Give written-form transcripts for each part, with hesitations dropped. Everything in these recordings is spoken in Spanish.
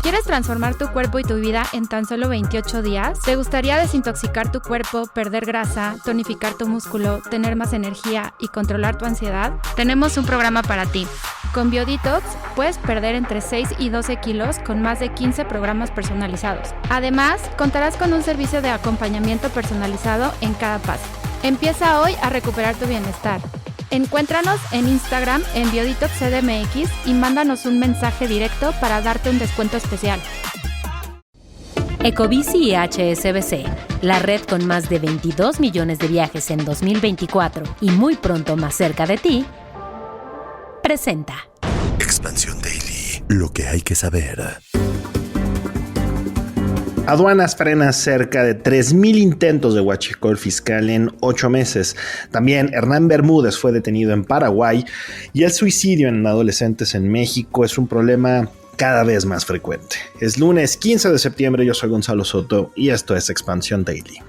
¿Quieres transformar tu cuerpo y tu vida en tan solo 28 días? ¿Te gustaría desintoxicar tu cuerpo, perder grasa, tonificar tu músculo, tener más energía y controlar tu ansiedad? Tenemos un programa para ti. Con BioDetox puedes perder entre 6 y 12 kilos con más de 15 programas personalizados. Además, contarás con un servicio de acompañamiento personalizado en cada paso. Empieza hoy a recuperar tu bienestar. Encuéntranos en Instagram en BioDetoxCDMX y mándanos un mensaje directo para darte un descuento especial. Ecobici y HSBC, la red con más de 22 millones de viajes en 2024 y muy pronto más cerca de ti, presenta Expansión Daily, lo que hay que saber. Aduanas frena cerca de 3,000 intentos de huachicol fiscal en 8 meses. También Hernán Bermúdez fue detenido en Paraguay y el suicidio en adolescentes en México es un problema cada vez más frecuente. Es lunes 15 de septiembre, yo soy Gonzalo Soto y esto es Expansión Daily.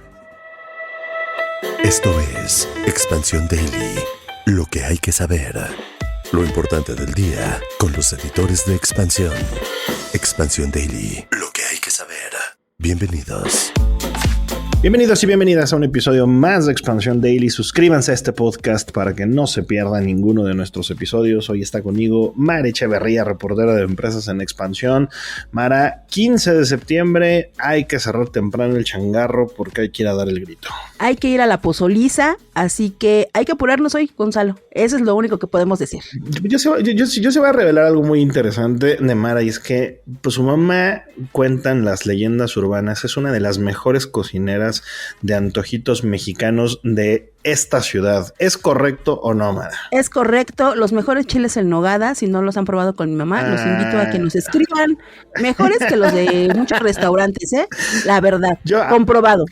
Esto es Expansión Daily, lo que hay que saber. Lo importante del día con los editores de Expansión. Expansión Daily, lo que hay que saber. Bienvenidos. Bienvenidos y bienvenidas a un episodio más de Expansión Daily. Suscríbanse a este podcast para que no se pierda ninguno de nuestros episodios. Hoy está conmigo Mara Echeverría, reportera de Empresas en Expansión. Mara, 15 de septiembre, hay que cerrar temprano el changarro porque hay que ir a dar el grito. Hay que ir a la pozoliza, así que hay que apurarnos hoy, Gonzalo. Eso es lo único que podemos decir. Yo se voy a revelar algo muy interesante de Mara, y es que pues, su mamá, cuentan las leyendas urbanas, es una de las mejores cocineras de antojitos mexicanos de esta ciudad. ¿Es correcto o no, Mara? Es correcto. Los mejores chiles en nogada, si no los han probado con mi mamá, los invito a que nos escriban. Mejores que los de muchos restaurantes, ¿eh? La verdad. Comprobado.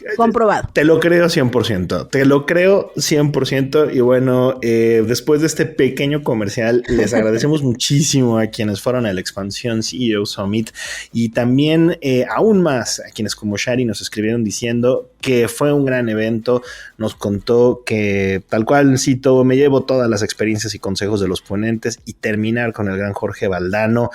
Te lo creo 100%. Y bueno, después de este pequeño comercial, les agradecemos muchísimo a quienes fueron a la Expansión CEO Summit y también aún más a quienes como Shari nos escribieron diciendo que fue un gran evento. Nos contó que, tal cual cito, me llevo todas las experiencias y consejos de los ponentes, y terminar con el gran Jorge Valdano.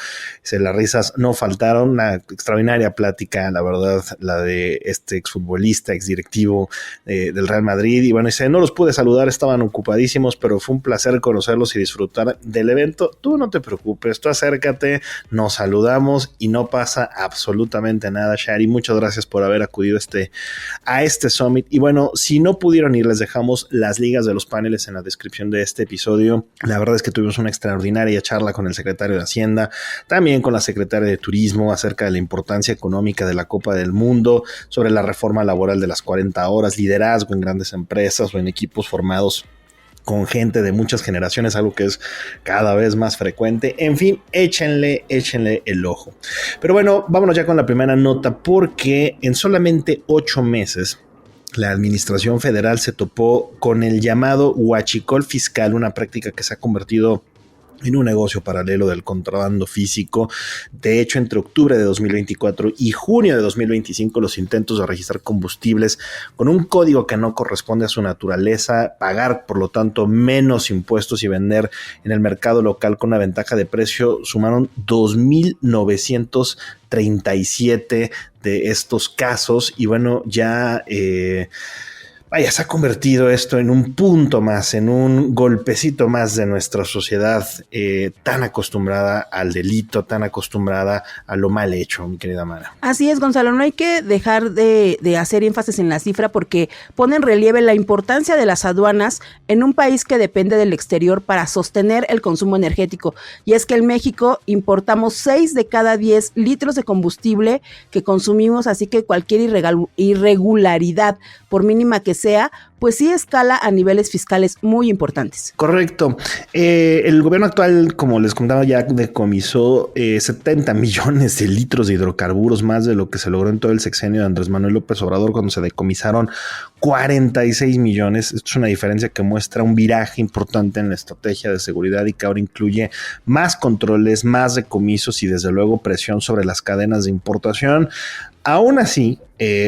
Las risas no faltaron, una extraordinaria plática, la verdad, la de este exfutbolista, exdirectivo del Real Madrid. Y bueno, no los pude saludar, estaban ocupadísimos, pero fue un placer conocerlos y disfrutar del evento. Tú no te preocupes, tú acércate, nos saludamos y no pasa absolutamente nada. Shari, muchas gracias por haber acudido a este summit. Y bueno, si no pudieron ir, les dejamos las ligas de los paneles en la descripción de este episodio. La verdad es que tuvimos una extraordinaria charla con el secretario de Hacienda, también con la secretaria de Turismo, acerca de la importancia económica de la Copa del Mundo, sobre la reforma laboral de las 40 horas, liderazgo en grandes empresas o en equipos formados con gente de muchas generaciones, algo que es cada vez más frecuente. En fin, échenle el ojo. Pero bueno, vámonos ya con la primera nota, porque en solamente 8 meses la administración federal se topó con el llamado huachicol fiscal, una práctica que se ha convertido en un negocio paralelo del contrabando físico. De hecho, entre octubre de 2024 y junio de 2025, los intentos de registrar combustibles con un código que no corresponde a su naturaleza, pagar por lo tanto menos impuestos y vender en el mercado local con una ventaja de precio, sumaron 2,937 de estos casos. Y bueno, ya se ha convertido esto en un punto más, en un golpecito más de nuestra sociedad tan acostumbrada al delito, tan acostumbrada a lo mal hecho, mi querida Mara. Así es, Gonzalo, no hay que dejar de hacer énfasis en la cifra, porque pone en relieve la importancia de las aduanas en un país que depende del exterior para sostener el consumo energético. Y es que en México importamos 6 de cada 10 litros de combustible que consumimos, así que cualquier irregularidad, por mínima que sea, pues sí escala a niveles fiscales muy importantes. Correcto. El gobierno actual, como les contaba, ya decomisó 70 millones de litros de hidrocarburos, más de lo que se logró en todo el sexenio de Andrés Manuel López Obrador, cuando se decomisaron 46 millones. Esto es una diferencia que muestra un viraje importante en la estrategia de seguridad y que ahora incluye más controles, más decomisos y desde luego presión sobre las cadenas de importación. Aún así,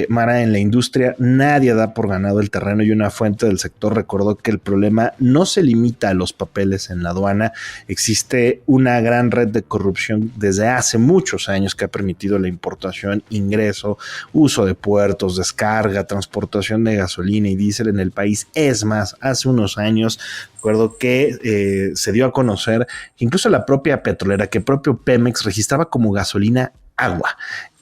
Mara, en la industria nadie da por ganado el terreno y una fuente del sector recordó que el problema no se limita a los papeles en la aduana. Existe una gran red de corrupción desde hace muchos años que ha permitido la importación, ingreso, uso de puertos, descarga, transportación de gasolina y diésel en el país. Es más, hace unos años recuerdo que se dio a conocer que incluso la propia petrolera, que propio Pemex registraba como gasolina agua.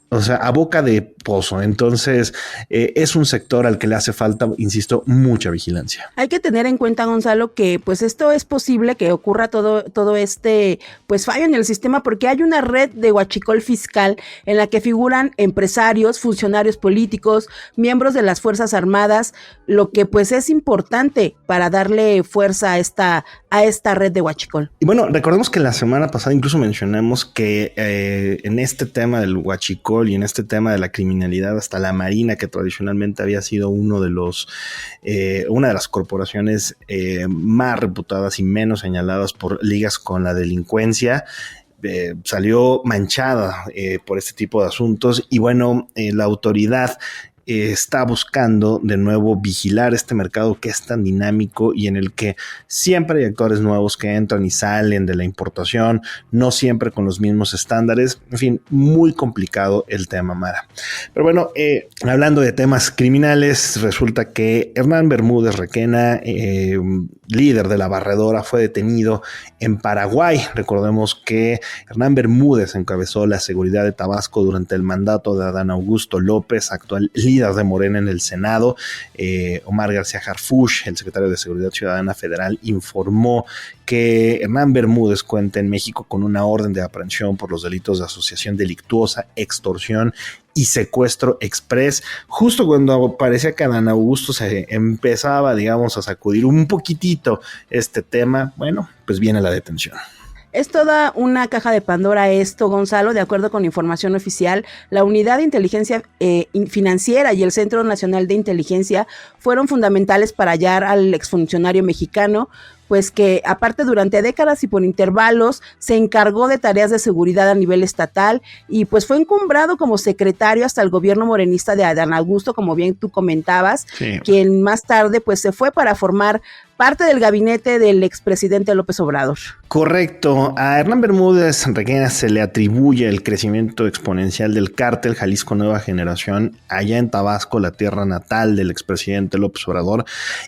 O sea, a boca de pozo. Entonces, es un sector al que le hace falta, insisto, mucha vigilancia. Hay que tener en cuenta, Gonzalo, que pues esto es posible que ocurra todo este pues fallo en el sistema, porque hay una red de huachicol fiscal en la que figuran empresarios, funcionarios políticos, miembros de las Fuerzas Armadas, lo que pues es importante para darle fuerza a esta red de huachicol. Y bueno, recordemos que la semana pasada incluso mencionamos que en este tema del huachicol y en este tema de la criminalidad, hasta la Marina, que tradicionalmente había sido una de las corporaciones más reputadas y menos señaladas por ligas con la delincuencia, salió manchada por este tipo de asuntos. Y bueno, la autoridad está buscando de nuevo vigilar este mercado que es tan dinámico y en el que siempre hay actores nuevos que entran y salen de la importación, no siempre con los mismos estándares. En fin, muy complicado el tema, Mara. Pero bueno, hablando de temas criminales, resulta que Hernán Bermúdez Requena, líder de la Barredora, fue detenido en Paraguay. Recordemos que Hernán Bermúdez encabezó la seguridad de Tabasco durante el mandato de Adán Augusto López, actual líder de Morena en el Senado. Omar García Harfuch, el secretario de Seguridad Ciudadana Federal, informó que Hernán Bermúdez cuenta en México con una orden de aprehensión por los delitos de asociación delictuosa, extorsión y secuestro express. Justo cuando parecía que Adán Augusto se empezaba, digamos, a sacudir un poquitito este tema, bueno, pues viene la detención. Es toda una caja de Pandora esto, Gonzalo. De acuerdo con información oficial, la Unidad de Inteligencia Financiera y el Centro Nacional de Inteligencia fueron fundamentales para hallar al exfuncionario mexicano, pues que aparte durante décadas y por intervalos se encargó de tareas de seguridad a nivel estatal y pues fue encumbrado como secretario hasta el gobierno morenista de Adán Augusto, como bien tú comentabas, sí, quien más tarde pues se fue para formar parte del gabinete del expresidente López Obrador. Correcto. A Hernán Bermúdez Requena se le atribuye el crecimiento exponencial del cártel Jalisco Nueva Generación allá en Tabasco, la tierra natal del expresidente López Obrador,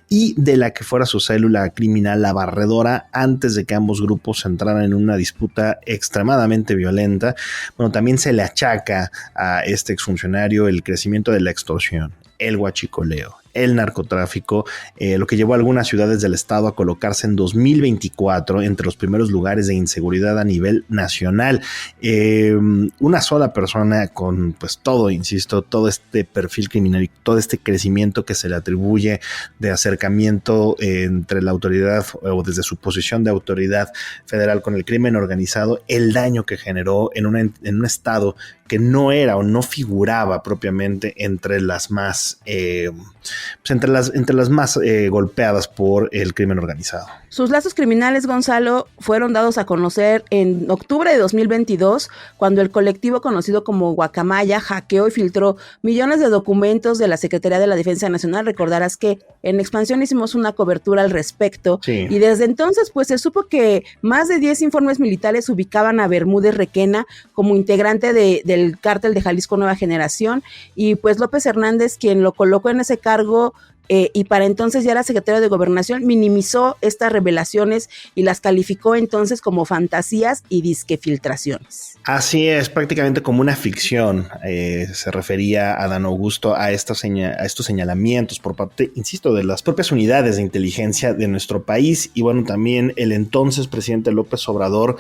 y de la que fuera su célula criminal, la Barredora, antes de que ambos grupos entraran en una disputa extremadamente violenta. Bueno, también se le achaca a este exfuncionario el crecimiento de la extorsión, el huachicoleo, el narcotráfico, lo que llevó a algunas ciudades del estado a colocarse en 2024 entre los primeros lugares de inseguridad a nivel nacional. Una sola persona con pues todo, insisto, todo este perfil criminal y todo este crecimiento que se le atribuye de acercamiento entre la autoridad o desde su posición de autoridad federal con el crimen organizado, el daño que generó en un estado que no era o no figuraba propiamente entre las más entre las más golpeadas por el crimen organizado. Sus lazos criminales, Gonzalo, fueron dados a conocer en octubre de 2022, cuando el colectivo conocido como Guacamaya hackeó y filtró millones de documentos de la Secretaría de la Defensa Nacional. Recordarás que en Expansión hicimos una cobertura al respecto, sí, y desde entonces pues se supo que más de 10 informes militares ubicaban a Bermúdez Requena como integrante del cártel de Jalisco Nueva Generación, y pues López Hernández, quien lo colocó en ese cargo y para entonces ya era secretario de Gobernación, minimizó estas revelaciones y las calificó entonces como fantasías y disque filtraciones. Así es, prácticamente como una ficción. Se refería a Adán Augusto a estos señalamientos por parte, insisto, de las propias unidades de inteligencia de nuestro país. Y bueno, también el entonces presidente López Obrador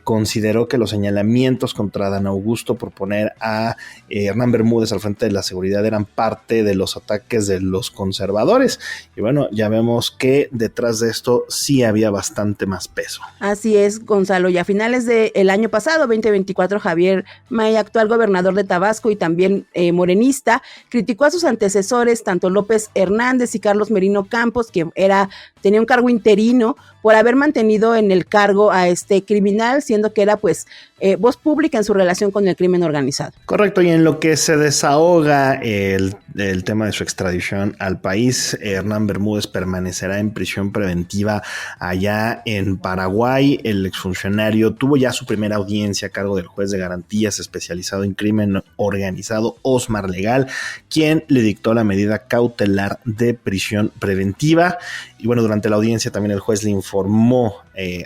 consideró que los señalamientos contra Adán Augusto por poner a Hernán Bermúdez al frente de la seguridad eran parte de los ataques de los conservadores. Y bueno, ya vemos que detrás de esto sí había bastante más peso. Así es, Gonzalo, y a finales del año pasado, 2024, Javier May, actual gobernador de Tabasco y también morenista, criticó a sus antecesores, tanto López Hernández y Carlos Merino Campos, que tenía un cargo interino, por haber mantenido en el cargo a este criminal, siendo que era pues voz pública en su relación con el crimen organizado. Correcto, y en lo que se desahoga el tema de su extradición al al país. Hernán Bermúdez permanecerá en prisión preventiva allá en Paraguay. El exfuncionario tuvo ya su primera audiencia a cargo del juez de garantías especializado en crimen organizado, Osmar Legal, quien le dictó la medida cautelar de prisión preventiva. Y bueno, durante la audiencia también el juez le informó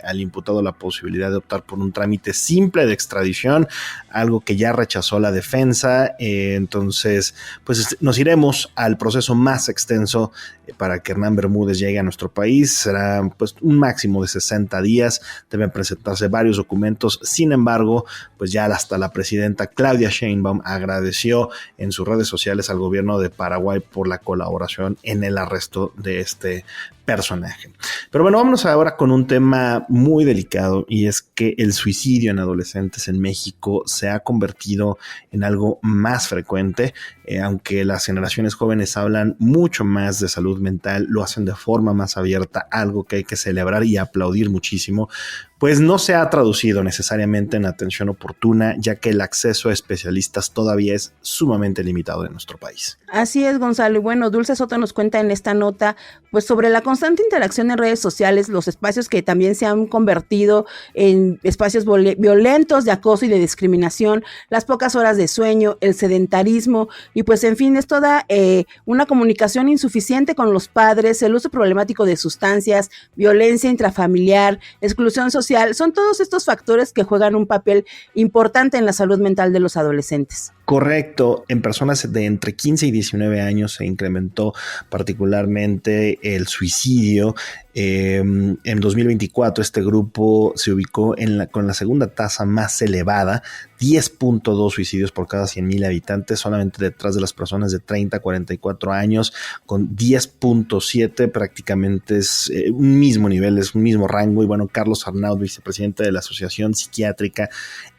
al imputado la posibilidad de optar por un trámite simple de extradición, algo que ya rechazó la defensa. Entonces, pues nos iremos al proceso más extenso para que Hernán Bermúdez llegue a nuestro país. Será pues un máximo de 60 días, deben presentarse varios documentos. Sin embargo, pues ya hasta la presidenta Claudia Sheinbaum agradeció en sus redes sociales al gobierno de Paraguay por la colaboración en el arresto de este personaje. Pero bueno, vámonos ahora con un tema muy delicado, y es que el suicidio en adolescentes en México se ha convertido en algo más frecuente. Aunque las generaciones jóvenes hablan mucho más de salud mental, lo hacen de forma más abierta, algo que hay que celebrar y aplaudir muchísimo, pues no se ha traducido necesariamente en atención oportuna, ya que el acceso a especialistas todavía es sumamente limitado en nuestro país. Así es, Gonzalo. Y bueno, Dulce Soto nos cuenta en esta nota pues sobre la constante interacción en redes sociales, los espacios que también se han convertido en espacios violentos de acoso y de discriminación, las pocas horas de sueño, el sedentarismo, y pues en fin, es toda una comunicación insuficiente con los padres, el uso problemático de sustancias, violencia intrafamiliar, exclusión social. Son todos estos factores que juegan un papel importante en la salud mental de los adolescentes. Correcto, en personas de entre 15 y 19 años se incrementó particularmente el suicidio. En 2024 este grupo se ubicó con la segunda tasa más elevada, 10.2 suicidios por cada 100,000 habitantes, solamente detrás de las personas de 30 a 44 años, con 10.7, prácticamente es un mismo nivel, es un mismo rango. Y bueno, Carlos Arnaud, vicepresidente de la Asociación Psiquiátrica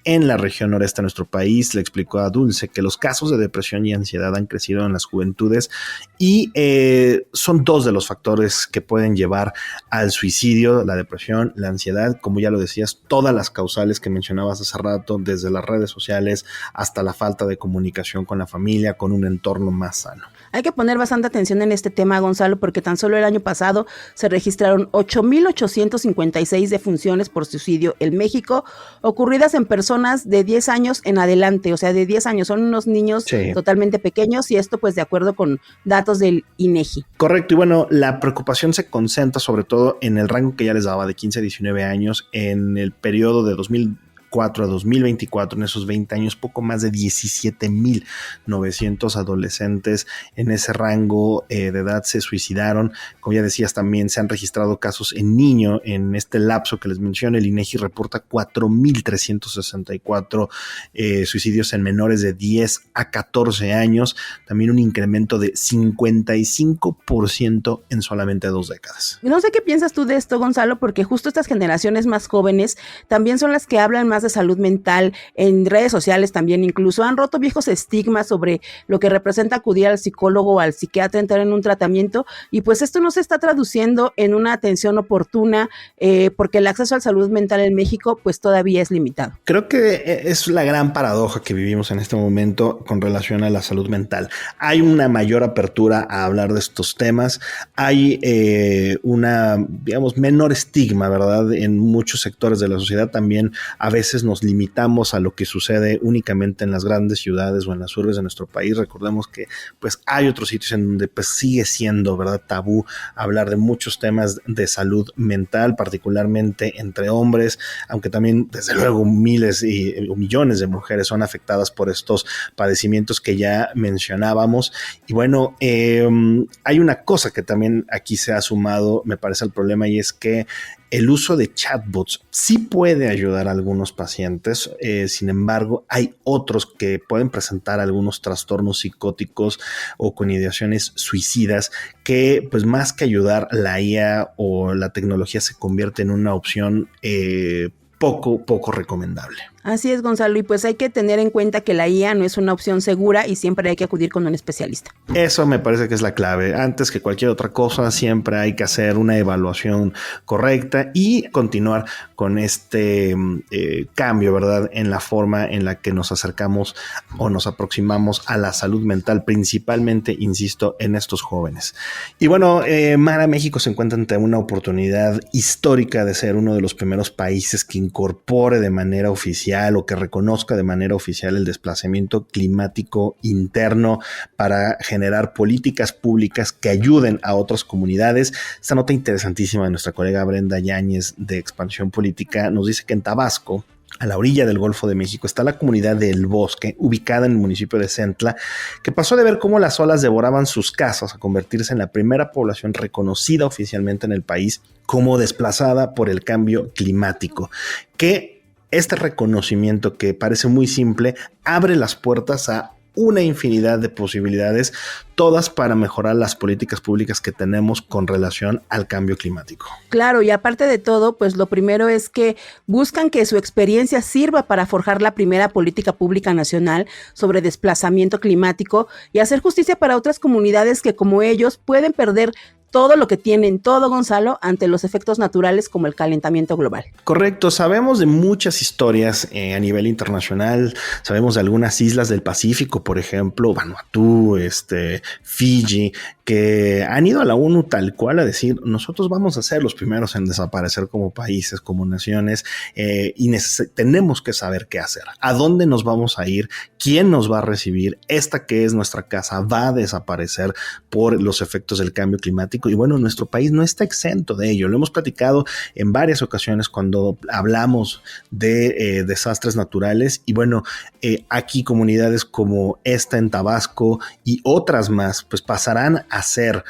en la región noreste de nuestro país, le explicó a Dulce que los casos de depresión y ansiedad han crecido en las juventudes y son dos de los factores que pueden llevar al suicidio: la depresión, la ansiedad, como ya lo decías, todas las causales que mencionabas hace rato, desde las redes sociales hasta la falta de comunicación con la familia, con un entorno más sano. Hay que poner bastante atención en este tema, Gonzalo, porque tan solo el año pasado se registraron 8,856 defunciones por suicidio en México, ocurridas en personas de 10 años en adelante, o sea, de 10 años, son unos niños totalmente pequeños, y esto pues de acuerdo con datos del INEGI. Correcto, y bueno, la preocupación se concentra sobre todo en el rango que ya les daba de 15 a 19 años, en el periodo de 2004 a 2024, en esos 20 años, poco más de 17,900 adolescentes en ese rango de edad se suicidaron. Como ya decías, también se han registrado casos en niños. En este lapso que les mencioné, el INEGI reporta 4,364 suicidios en menores de 10 a 14 años, también un incremento de 55% en solamente 2 décadas. No sé qué piensas tú de esto, Gonzalo, porque justo estas generaciones más jóvenes también son las que hablan más de salud mental en redes sociales, también incluso han roto viejos estigmas sobre lo que representa acudir al psicólogo o al psiquiatra, entrar en un tratamiento, y pues esto no se está traduciendo en una atención oportuna, porque el acceso a la salud mental en México pues todavía es limitado. Creo que es la gran paradoja que vivimos en este momento con relación a la salud mental. Hay una mayor apertura a hablar de estos temas, hay una, digamos, menor estigma, ¿verdad? En muchos sectores de la sociedad también a veces nos limitamos a lo que sucede únicamente en las grandes ciudades o en las urbes de nuestro país. Recordemos que pues hay otros sitios en donde pues sigue siendo, ¿verdad?, tabú hablar de muchos temas de salud mental, particularmente entre hombres, aunque también desde luego miles o millones de mujeres son afectadas por estos padecimientos que ya mencionábamos. Y bueno, hay una cosa que también aquí se ha sumado, me parece, al problema, y es que el uso de chatbots sí puede ayudar a algunos pacientes, sin embargo, hay otros que pueden presentar algunos trastornos psicóticos o con ideaciones suicidas que, pues más que ayudar, la IA o la tecnología se convierte en una opción poco recomendable. Así es, Gonzalo, y pues hay que tener en cuenta que la IA no es una opción segura y siempre hay que acudir con un especialista. Eso me parece que es la clave. Antes que cualquier otra cosa, siempre hay que hacer una evaluación correcta y continuar con este cambio, ¿verdad? En la forma en la que nos acercamos o nos aproximamos a la salud mental, principalmente, insisto, en estos jóvenes. Y bueno, Mara, México se encuentra ante una oportunidad histórica de ser uno de los primeros países que incorpore de manera oficial o que reconozca de manera oficial el desplazamiento climático interno para generar políticas públicas que ayuden a otras comunidades. Esta nota interesantísima de nuestra colega Brenda Yáñez de Expansión Política nos dice que en Tabasco, a la orilla del Golfo de México, está la comunidad de El Bosque, ubicada en el municipio de Centla, que pasó de ver cómo las olas devoraban sus casas a convertirse en la primera población reconocida oficialmente en el país como desplazada por el cambio climático. Que este reconocimiento, que parece muy simple, abre las puertas a una infinidad de posibilidades, todas para mejorar las políticas públicas que tenemos con relación al cambio climático. Claro, y aparte de todo, pues lo primero es que buscan que su experiencia sirva para forjar la primera política pública nacional sobre desplazamiento climático y hacer justicia para otras comunidades que, como ellos, pueden perder todo lo que tienen, todo, Gonzalo, ante los efectos naturales como el calentamiento global. Correcto, sabemos de muchas historias a nivel internacional, sabemos de algunas islas del Pacífico, por ejemplo, Vanuatu, Fiji, que han ido a la ONU tal cual a decir, nosotros vamos a ser los primeros en desaparecer como países, como naciones, y tenemos que saber qué hacer, a dónde nos vamos a ir, quién nos va a recibir, esta que es nuestra casa va a desaparecer por los efectos del cambio climático. Y bueno, nuestro país no está exento de ello. Lo hemos platicado en varias ocasiones cuando hablamos de desastres naturales. Y bueno, aquí comunidades como esta en Tabasco y otras más, pues pasarán a ser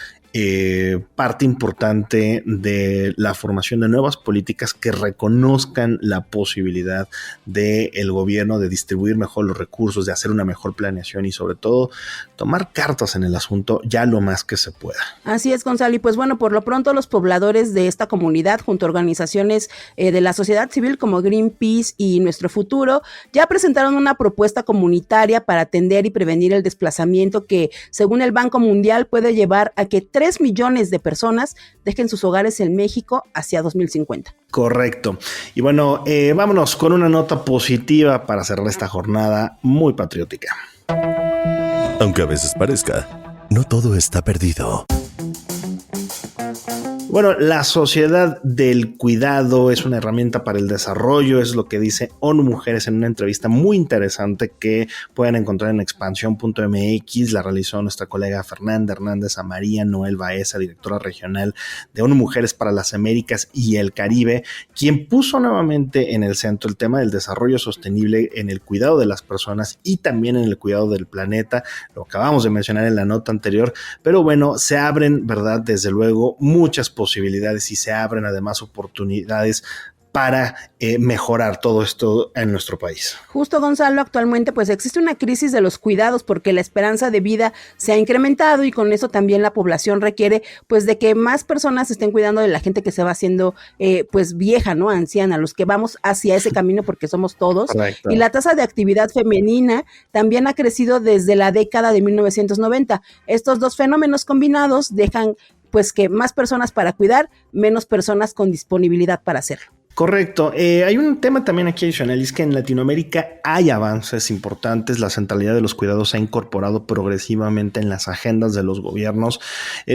parte importante de la formación de nuevas políticas que reconozcan la posibilidad del gobierno de distribuir mejor los recursos, de hacer una mejor planeación y sobre todo tomar cartas en el asunto ya lo más que se pueda. Así es, Gonzalo, y pues bueno, por lo pronto los pobladores de esta comunidad junto a organizaciones de la sociedad civil como Greenpeace y Nuestro Futuro ya presentaron una propuesta comunitaria para atender y prevenir el desplazamiento que, según el Banco Mundial, puede llevar a que 3 millones de personas dejen sus hogares en México hacia 2050. Correcto. Y bueno, vámonos con una nota positiva para cerrar esta jornada muy patriótica. Aunque a veces parezca, no todo está perdido. Bueno, la sociedad del cuidado es una herramienta para el desarrollo, es lo que dice ONU Mujeres en una entrevista muy interesante que pueden encontrar en expansión.mx. La realizó nuestra colega Fernanda Hernández a María Noel Baeza, directora regional de ONU Mujeres para las Américas y el Caribe, quien puso nuevamente en el centro el tema del desarrollo sostenible en el cuidado de las personas y también en el cuidado del planeta. Lo acabamos de mencionar en la nota anterior, pero bueno, se abren, ¿verdad? Desde luego, muchas posibilidades y se abren además oportunidades para mejorar todo esto en nuestro país. Justo, Gonzalo, actualmente pues existe una crisis de los cuidados porque la esperanza de vida se ha incrementado y con eso también la población requiere pues de que más personas estén cuidando de la gente que se va haciendo pues vieja, ¿no? Anciana, los que vamos hacia ese camino porque somos todos. Correcto. Y la tasa de actividad femenina también ha crecido desde la década de 1990. Estos dos fenómenos combinados dejan pues que más personas para cuidar, menos personas con disponibilidad para hacerlo. Correcto. Hay un tema también aquí adicional, es que en Latinoamérica hay avances importantes. La centralidad de los cuidados se ha incorporado progresivamente en las agendas de los gobiernos.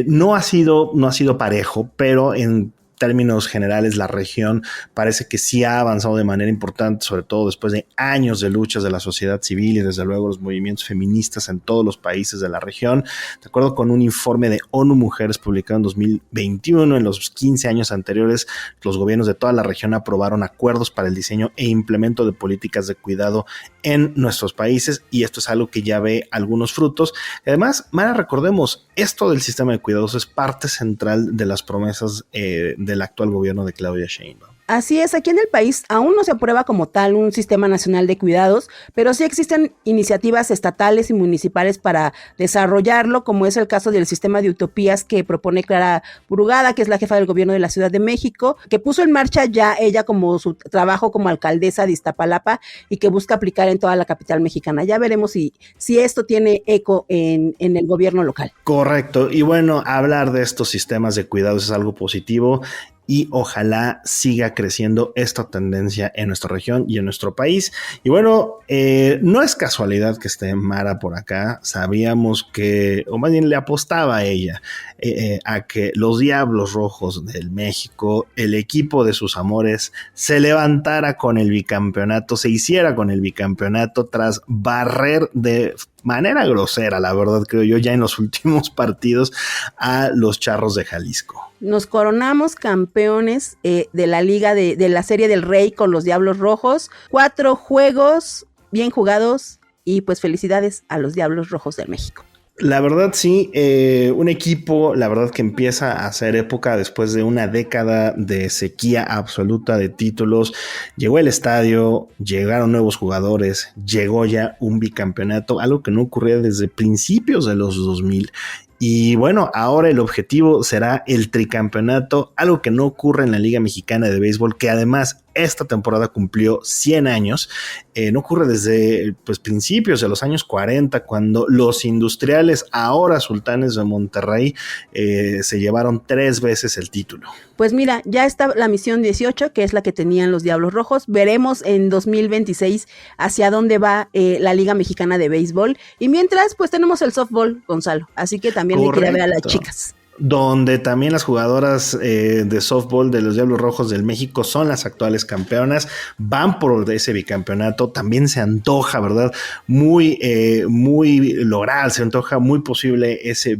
No ha sido parejo, pero en términos generales, la región parece que sí ha avanzado de manera importante, sobre todo después de años de luchas de la sociedad civil y desde luego los movimientos feministas en todos los países de la región. De acuerdo con un informe de ONU Mujeres publicado en 2021, en los 15 años anteriores, los gobiernos de toda la región aprobaron acuerdos para el diseño e implemento de políticas de cuidado en nuestros países y esto es algo que ya ve algunos frutos. Además, Mara, recordemos, esto del sistema de cuidados es parte central de las promesas del actual gobierno de Claudia Sheinbaum. Así es, aquí en el país aún no se aprueba como tal un sistema nacional de cuidados, pero sí existen iniciativas estatales y municipales para desarrollarlo, como es el caso del sistema de utopías que propone Clara Burugada, que es la jefa del gobierno de la Ciudad de México, que puso en marcha ya ella como su trabajo como alcaldesa de Iztapalapa y que busca aplicar en toda la capital mexicana. Ya veremos si esto tiene eco en el gobierno local. Correcto. Y bueno, hablar de estos sistemas de cuidados es algo positivo. Y ojalá siga creciendo esta tendencia en nuestra región y en nuestro país. Y bueno, no es casualidad que esté Mara por acá. Sabíamos que, o más bien le apostaba a ella, a que los Diablos Rojos del México, el equipo de sus amores, se levantara con el bicampeonato, se hiciera con el bicampeonato tras barrer de manera grosera, la verdad, creo yo, ya en los últimos partidos a los Charros de Jalisco. Nos coronamos campeones de la Liga de la Serie del Rey con los Diablos Rojos. 4 juegos bien jugados y pues felicidades a los Diablos Rojos del México. La verdad sí, un equipo, la verdad que empieza a hacer época después de una década de sequía absoluta de títulos. Llegó el estadio, llegaron nuevos jugadores, llegó ya un bicampeonato, algo que no ocurría desde principios de los 2000. Y bueno, ahora el objetivo será el tricampeonato, algo que no ocurre en la Liga Mexicana de Béisbol, que además esta temporada cumplió 100 años. No ocurre desde principios de los años 40, cuando los Industriales, ahora Sultanes de Monterrey, se llevaron 3 veces el título. Pues mira, ya está la misión 18, que es la que tenían los Diablos Rojos. Veremos en 2026 hacia dónde va la Liga Mexicana de Béisbol. Y mientras, pues tenemos el softball, Gonzalo. Así que también le quería ver a las chicas. Donde también las jugadoras de softball de los Diablos Rojos del México son las actuales campeonas, van por ese bicampeonato. También se antoja, ¿verdad? Muy logral, se antoja muy posible ese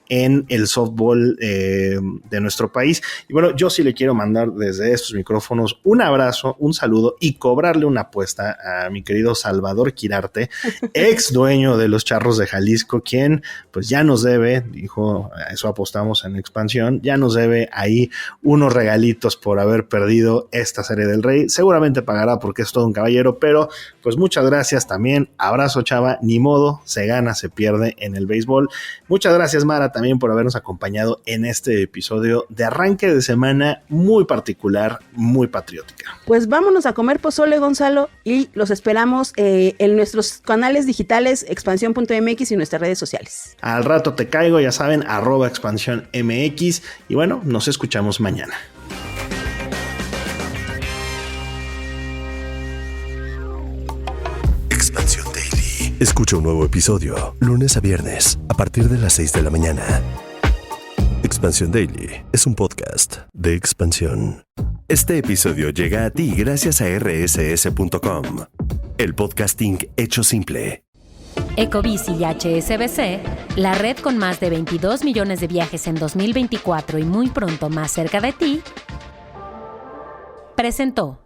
en el softball de nuestro país. Y bueno, yo sí le quiero mandar desde estos micrófonos un abrazo, un saludo y cobrarle una apuesta a mi querido Salvador Quirarte, ex dueño de los Charros de Jalisco, quien pues ya nos debe, dijo, eso apostamos en Expansión, ya nos debe ahí unos regalitos por haber perdido esta Serie del Rey. Seguramente pagará porque es todo un caballero, pero pues muchas gracias también. Abrazo, chava, ni modo, se gana, se pierde en el béisbol. Muchas gracias, Mara, también por habernos acompañado en este episodio de arranque de semana muy particular, muy patriótica. Pues vámonos a comer pozole, Gonzalo, y los esperamos en nuestros canales digitales expansión.mx y nuestras redes sociales. Al rato te caigo, ya saben, @expansiónmx, y bueno, nos escuchamos mañana. Expansión Daily. Escucha un nuevo episodio lunes a viernes a partir de las 6 de la mañana. Expansión Daily es un podcast de Expansión. Este episodio llega a ti gracias a rss.com, el podcasting hecho simple. Ecobici y HSBC, la red con más de 22 millones de viajes en 2024 y muy pronto más cerca de ti, presentó